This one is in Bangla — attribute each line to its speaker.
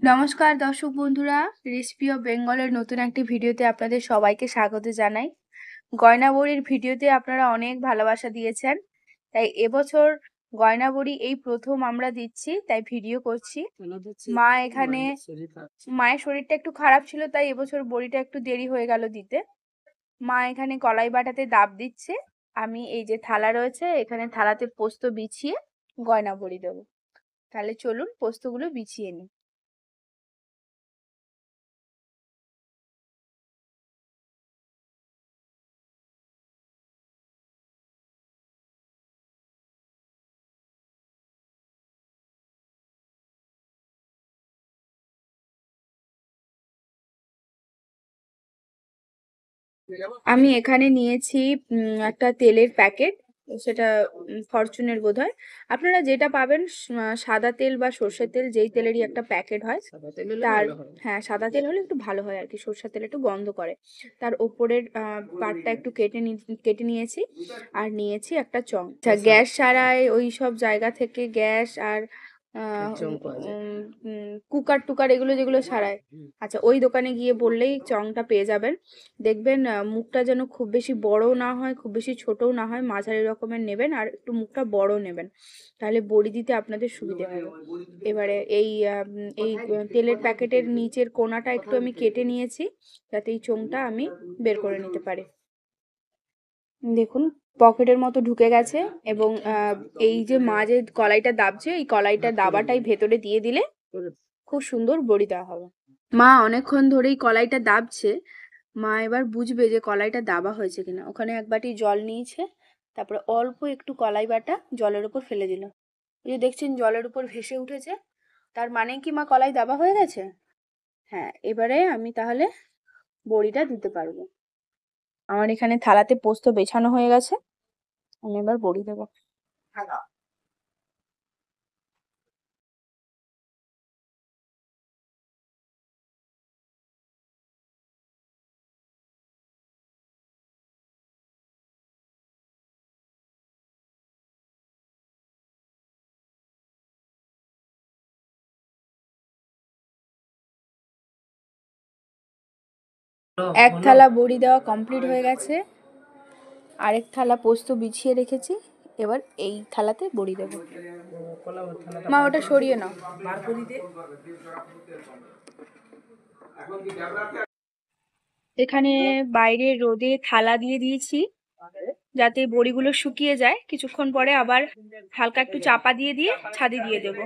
Speaker 1: নমস্কার দর্শক বন্ধুরা, রেসিপি অফ বেঙ্গলের নতুন একটি ভিডিওতে আপনাদের সবাইকে স্বাগত জানাই। গয়না বড়ির ভিডিওতে আপনারা অনেক ভালোবাসা দিয়েছেন, তাই এবছর গয়না বড়ি এই প্রথম আমরা দিচ্ছি, তাই ভিডিও করছি। মায়ের শরীরটা একটু খারাপ ছিল, তাই এবছর বড়িটা একটু দেরি হয়ে গেল দিতে। মা এখানে কলাই বাটাতে ডাব দিচ্ছে, আমি এই যে থালা রয়েছে এখানে থালাতে পোস্ত বিছিয়ে গয়না বড়ি দেবো। তাহলে চলুন পোস্তগুলো বিছিয়ে নিই। আমি এখানে নিয়েছি একটা তেলের প্যাকেট, সেটা ফরচুনের বোধহয়। আপনারা যেটা পাবেন, সাদা তেল বা সর্ষের তেল, যেই তেলেরই একটা প্যাকেট হয় তার। হ্যাঁ, সাদা তেল হলে একটু ভালো হয় আর কি, সর্ষের তেল একটু গন্ধ করে। তার ওপরের পার্টটা একটু কেটে নিয়েছি। আর নিয়েছি একটা চং। আচ্ছা, গ্যাস সারায় ওই সব জায়গা থেকে গ্যাস আর কুকার টুকার এগুলো যেগুলো সারায়, আচ্ছা ওই দোকানে গিয়ে বললেই চংটা পেয়ে যাবেন। দেখবেন মুখটা যেন খুব বেশি বড়ও না হয়, খুব বেশি ছোটও না হয়, মাঝারি রকমের নেবেন আর একটু মুখটা বড় নেবেন, তাহলে বড়ি দিতে আপনাদের সুবিধে হবে। এবারে এই তেলের প্যাকেটের নিচের কোণাটা একটু আমি কেটে নিয়েছি, যাতে এই চোঙটা আমি বের করে নিতে পারি। দেখুন, পকেটের মতো ঢুকে গেছে। এবং এই যে মা যে কলাইটা দাবছে, এই কলাইটা দাবাটাই ভেতরে দিয়ে দিলে খুব সুন্দর বড়ি দেওয়া হবে। মা অনেকক্ষণ ধরেই কলাইটা দাবছে। মা এবার বুঝবে যে কলাইটা দাবা হয়েছে কিনা। ওখানে এক বাটি জল নিয়েছে, তারপরে অল্প একটু কলাই বাটা জলের উপর ফেলে দিল। এই যে দেখছেন জলের উপর ভেসে উঠেছে, তার মানে কি মা কলাই দাবা হয়ে গেছে। হ্যাঁ, এবারে আমি তাহলে বড়িটা দিতে পারবো। আমার এখানে থালাতে পোস্ত বেছানো হয়ে গেছে, আমি এবার বড়ি দেবো। এক থালা বড়ি দেওয়া কমপ্লিট হয়ে গেছে, আরেক থালা পোস্ত বিছিয়ে রেখেছি। এবার এই থালাতে বড়ি দেবো। মা ওটা সরিয়ে নাও। এখানে বাইরে রোদে থালা দিয়ে দিয়েছি, যাতে বড়িগুলো শুকিয়ে যায়। কিছুক্ষণ পরে আবার হালকা একটু চাপা দিয়ে ছাদে দিয়ে দেবো।